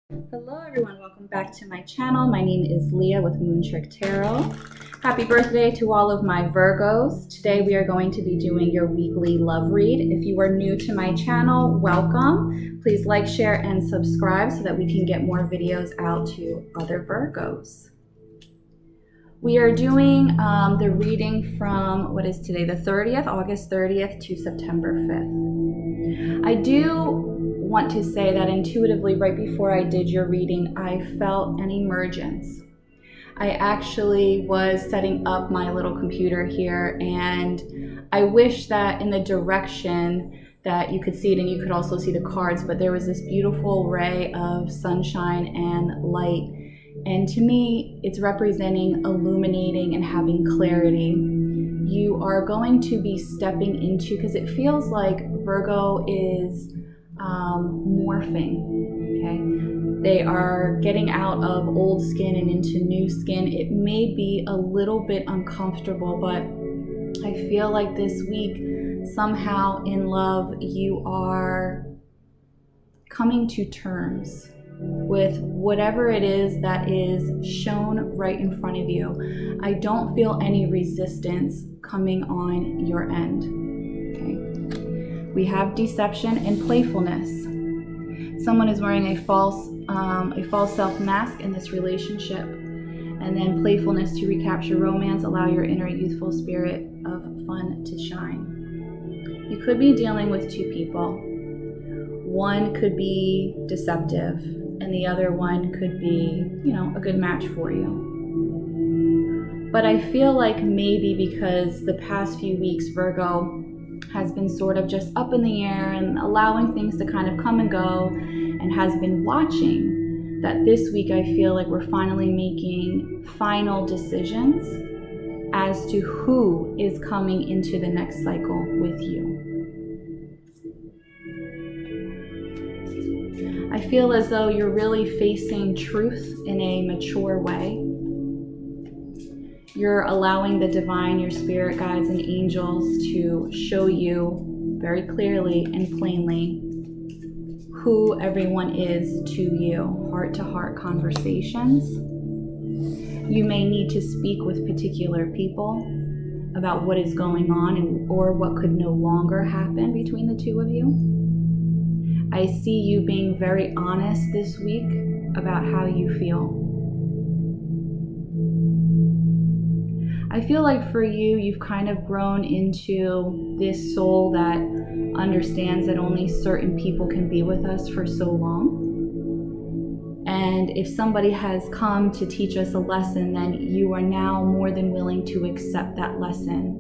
Hello everyone, welcome back to my channel. My name is Leah with Moontrick Tarot. Happy birthday to all of my Virgos. Today we are going to be doing your weekly love read. If you are new to my channel, welcome. Please like, share, and subscribe so that we can get more videos out to other Virgos. We are doing the reading from, what is today, the 30th, August 30th to September 5th. I do want to say that intuitively, right before I did your reading, I felt an emergence. I actually was setting up my little computer here, and I wish that in the direction that you could see it and you could also see the cards, but there was this beautiful ray of sunshine and light. And to me, it's representing illuminating and having clarity. You are going to be stepping into, because it feels like Virgo is morphing, okay? They are getting out of old skin and into new skin. It may be a little bit uncomfortable, but I feel like this week, somehow in love, you are coming to terms with whatever it is that is shown right in front of you. I don't feel any resistance coming on your end. Okay. We have deception and playfulness. Someone is wearing a false self mask in this relationship. And then playfulness to recapture romance, allow your inner youthful spirit of fun to shine. You could be dealing with two people. One could be deceptive, and the other one could be, a good match for you. But I feel like maybe because the past few weeks, Virgo has been sort of just up in the air and allowing things to kind of come and go, and has been watching, that this week I feel like we're finally making final decisions as to who is coming into the next cycle with you. I feel as though you're really facing truth in a mature way. You're allowing the divine, your spirit guides and angels to show you very clearly and plainly who everyone is to you. Heart-to-heart conversations. You may need to speak with particular people about what is going on or what could no longer happen between the two of you. I see you being very honest this week about how you feel. I feel like for you, you've kind of grown into this soul that understands that only certain people can be with us for so long. And if somebody has come to teach us a lesson, then you are now more than willing to accept that lesson,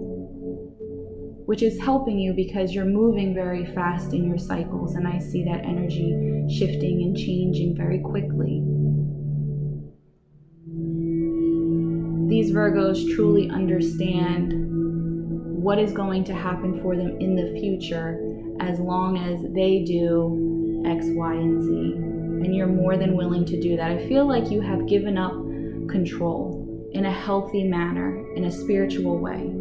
which is helping you because you're moving very fast in your cycles, and I see that energy shifting and changing very quickly. These Virgos truly understand what is going to happen for them in the future as long as they do X, Y, and Z. And you're more than willing to do that. I feel like you have given up control in a healthy manner, in a spiritual way.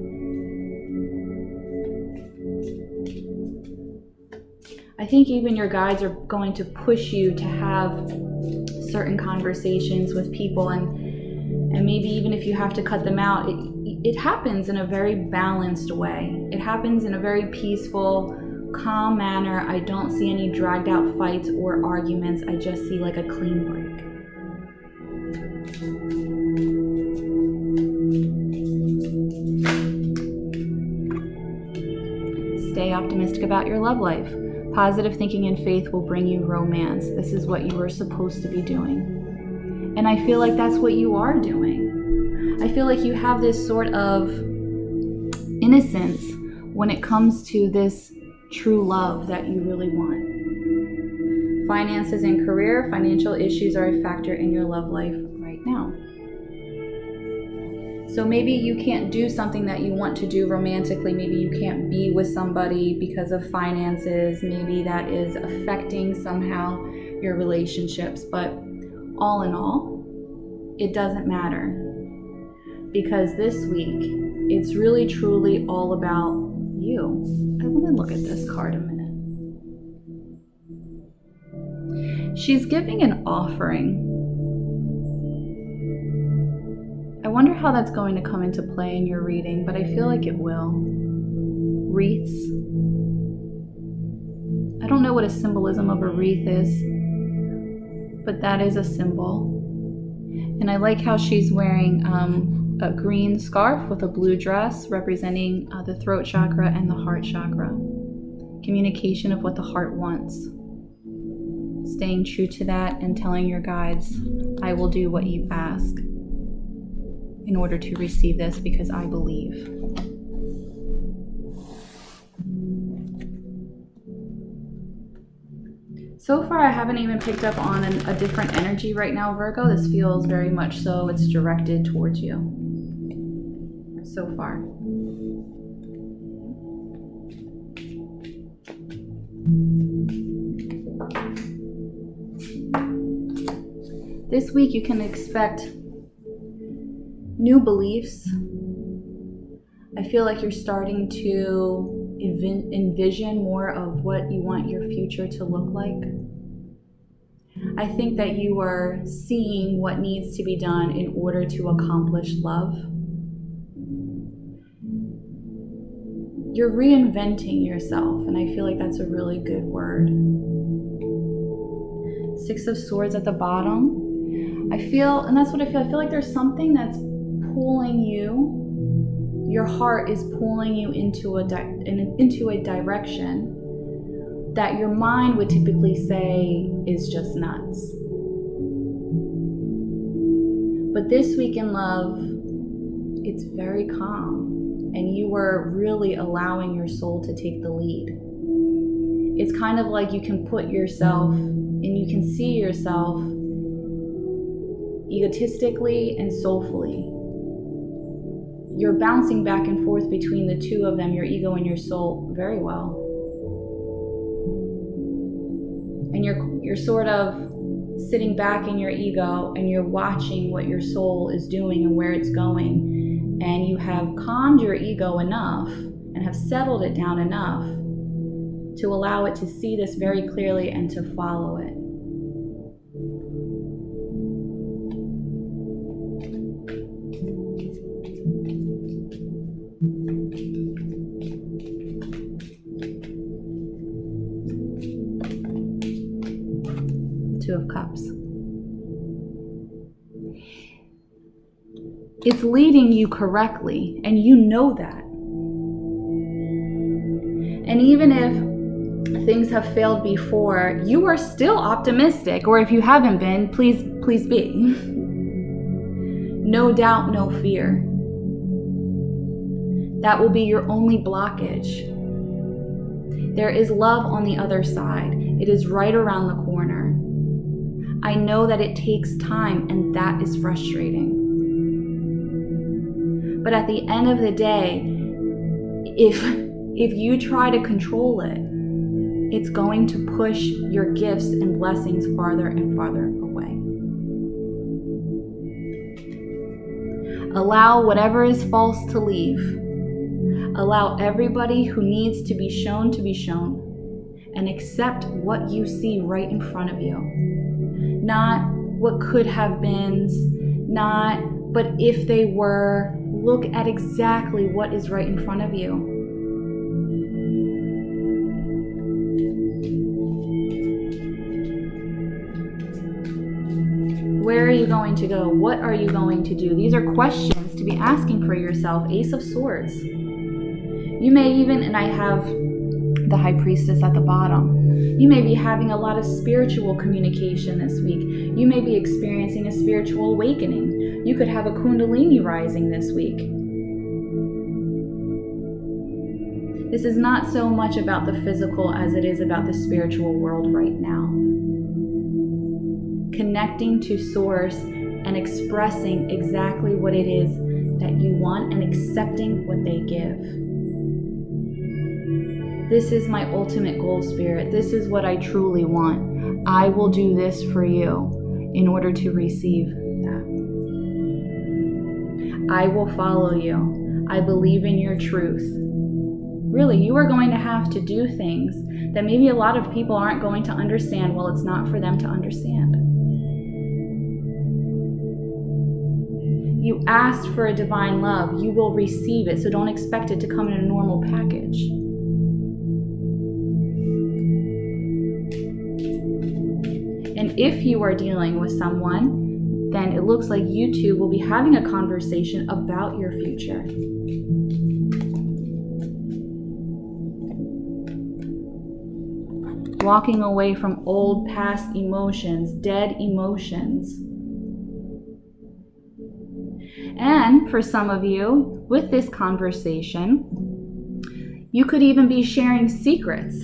I think even your guides are going to push you to have certain conversations with people, and maybe even if you have to cut them out, it happens in a very balanced way. It happens in a very peaceful, calm manner. I don't see any dragged out fights or arguments. I just see like a clean break. Stay optimistic about your love life. Positive thinking and faith will bring you romance. This is what you are supposed to be doing. And I feel like that's what you are doing. I feel like you have this sort of innocence when it comes to this true love that you really want. Finances and career, financial issues are a factor in your love life right now. So maybe you can't do something that you want to do romantically. Maybe you can't be with somebody because of finances. Maybe that is affecting somehow your relationships. But all in all, it doesn't matter. Because this week, it's really truly all about you. I want to look at this card a minute. She's giving an offering. I wonder how that's going to come into play in your reading, but I feel like it will. Wreaths. I don't know what a symbolism of a wreath is, but that is a symbol. And I like how she's wearing a green scarf with a blue dress representing the throat chakra and the heart chakra. Communication of what the heart wants. Staying true to that and telling your guides, I will do what you ask in order to receive this because I believe. So far, I haven't even picked up on a different energy right now, Virgo. This feels very much so it's directed towards you so far. This week, you can expect new beliefs. I feel like you're starting to envision more of what you want your future to look like. I think that you are seeing what needs to be done in order to accomplish love. You're reinventing yourself, and I feel like that's a really good word. 6 of Swords at the bottom. I feel like there's something that's pulling you. Your heart is pulling you into a direction that your mind would typically say is just nuts. But this week in love, it's very calm, and you are really allowing your soul to take the lead. It's kind of like you can put yourself and you can see yourself egotistically and soulfully. You're bouncing back and forth between the two of them, your ego and your soul, very well. And you're sort of sitting back in your ego and you're watching what your soul is doing and where it's going. And you have calmed your ego enough and have settled it down enough to allow it to see this very clearly and to follow it. Two of Cups. It's leading you correctly, and you know that. And even if things have failed before, you are still optimistic, or if you haven't been, please be. No doubt, no fear. That will be your only blockage. There is love on the other side. It is right around the corner. I know that it takes time, and that is frustrating. But at the end of the day, if you try to control it, it's going to push your gifts and blessings farther and farther away. Allow whatever is false to leave. Allow everybody who needs to be shown, and accept what you see right in front of you. Not what could have been, but if they were. Look at exactly what is right in front of you. Where are you going to go? What are you going to do? These are questions to be asking for yourself. Ace of Swords. You may even, and I have the High Priestess at the bottom. You may be having a lot of spiritual communication this week. You may be experiencing a spiritual awakening. You could have a Kundalini rising this week. This is not so much about the physical as it is about the spiritual world right now. Connecting to Source and expressing exactly what it is that you want and accepting what they give. This is my ultimate goal, Spirit. This is what I truly want. I will do this for you in order to receive that. I will follow you. I believe in your truth. Really, you are going to have to do things that maybe a lot of people aren't going to understand. Well, it's not for them to understand. You asked for a divine love, you will receive it, so don't expect it to come in a normal package. And if you are dealing with someone, then it looks like you two will be having a conversation about your future. Walking away from old past emotions, dead emotions. And for some of you, with this conversation, you could even be sharing secrets.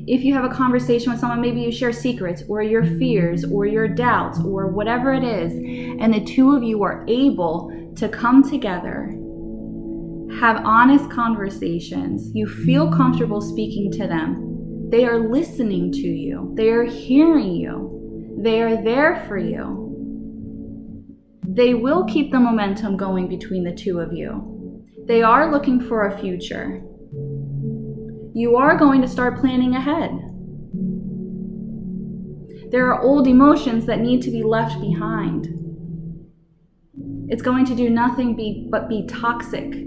If you have a conversation with someone, maybe you share secrets or your fears or your doubts or whatever it is, and the two of you are able to come together, have honest conversations. You feel comfortable speaking to them. They are listening to you. They are hearing you. They are there for you. They will keep the momentum going between the two of you. They are looking for a future. You are going to start planning ahead. There are old emotions that need to be left behind. It's going to do nothing but be toxic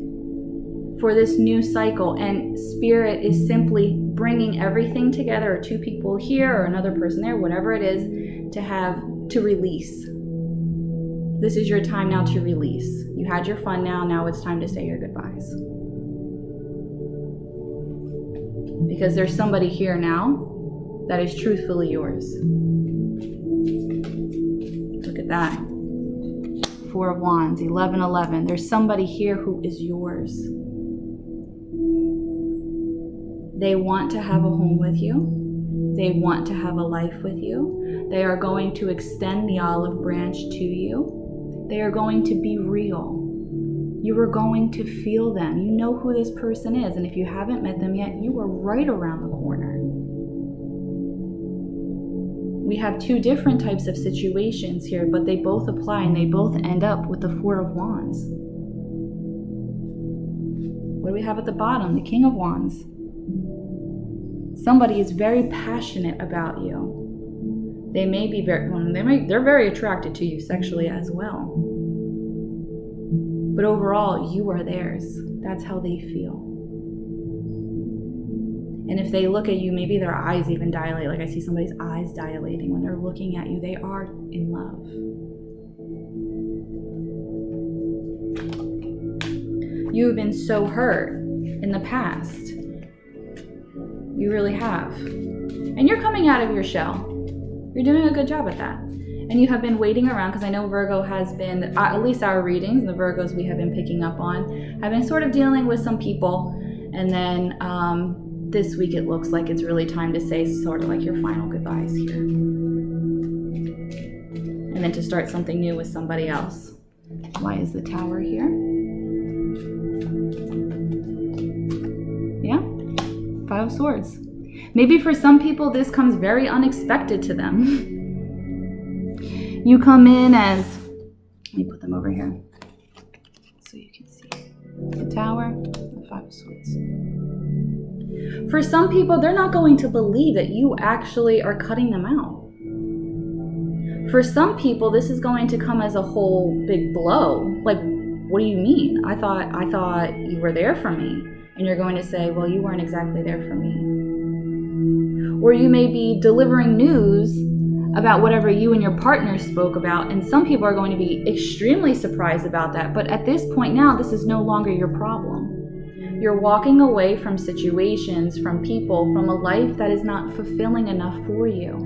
for this new cycle, and Spirit is simply bringing everything together, or two people here or another person there, whatever it is, to release. This is your time now to release. You had your fun now it's time to say your goodbyes. Because there's somebody here now that is truthfully yours. Look at that. 4 of Wands, 11. There's somebody here who is yours. They want to have a home with you. They want to have a life with you. They are going to extend the olive branch to you. They are going to be real. You are going to feel them. You know who this person is. And if you haven't met them yet, you are right around the corner. We have two different types of situations here, but they both apply and they both end up with the 4 of Wands. What do we have at the bottom? The King of Wands. Somebody is very passionate about you. They may be they're very attracted to you sexually as well. But overall, you are theirs. That's how they feel. And if they look at you, maybe their eyes even dilate. Like I see somebody's eyes dilating when they're looking at you. They are in love. You have been so hurt in the past. You really have. And you're coming out of your shell. You're doing a good job at that. And you have been waiting around, because I know Virgo has been, at least our readings, the Virgos we have been picking up on, have been sort of dealing with some people. And then this week it looks like it's really time to say sort of like your final goodbyes here. And then to start something new with somebody else. Why is the Tower here? Yeah, 5 of Swords. Maybe for some people this comes very unexpected to them. You come in as, let me put them over here so you can see. The Tower, the 5 of Swords. For some people, they're not going to believe that you actually are cutting them out. For some people, this is going to come as a whole big blow. Like, what do you mean? I thought you were there for me. And you're going to say, well, you weren't exactly there for me. Or you may be delivering news about whatever you and your partner spoke about, and some people are going to be extremely surprised about that. But at this point now, this is no longer your problem. You're walking away from situations, from people, from a life that is not fulfilling enough for you.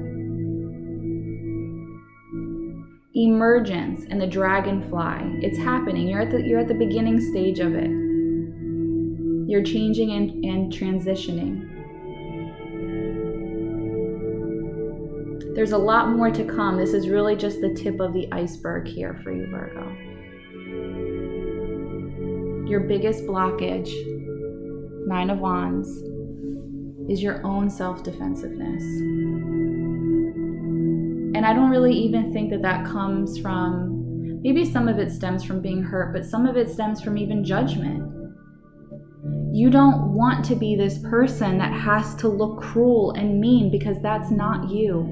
Emergence and the dragonfly, it's happening. You're at the beginning stage of it. You're changing and transitioning. There's a lot more to come. This is really just the tip of the iceberg here for you, Virgo. Your biggest blockage, 9 of Wands, is your own self-defensiveness. And I don't really even think that comes from, maybe some of it stems from being hurt, but some of it stems from even judgment. You don't want to be this person that has to look cruel and mean, because that's not you.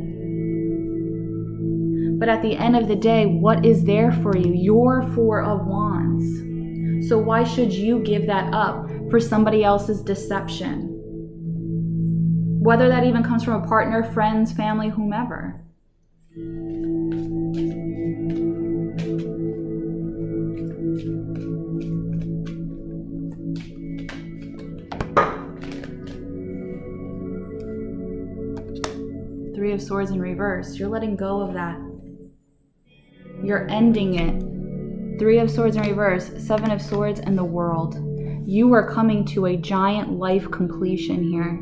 But at the end of the day, what is there for you? Your Four of Wands. So why should you give that up for somebody else's deception? Whether that even comes from a partner, friends, family, whomever. Three of Swords in reverse. You're letting go of that. You're ending it. Three of Swords in reverse, Seven of Swords, and the World. You are coming to a giant life completion here.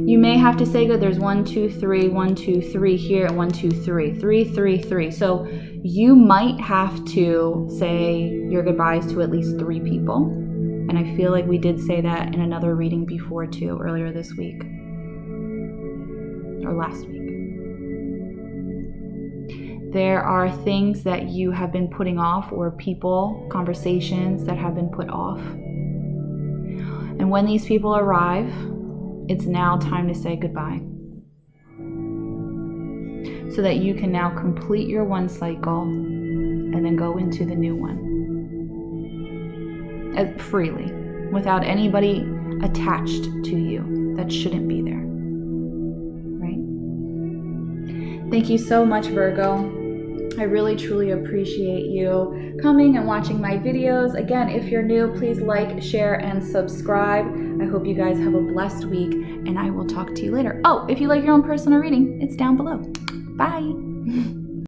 You may have to say, good, there's 1, 2, 3, 1, 2, 3 here, 1, 2, 3, 3, 3, 3. So you might have to say your goodbyes to at least 3 people. And I feel like we did say that in another reading before too, earlier this week. Or last week. There are things that you have been putting off, or people, conversations that have been put off. And when these people arrive, it's now time to say goodbye. So that you can now complete your one cycle and then go into the new one. Freely, without anybody attached to you that shouldn't be there. Right? Thank you so much, Virgo. I really truly appreciate you coming and watching my videos. Again, if you're new, please like, share, and subscribe. I hope you guys have a blessed week, and I will talk to you later. Oh, if you like your own personal reading, it's down below. Bye.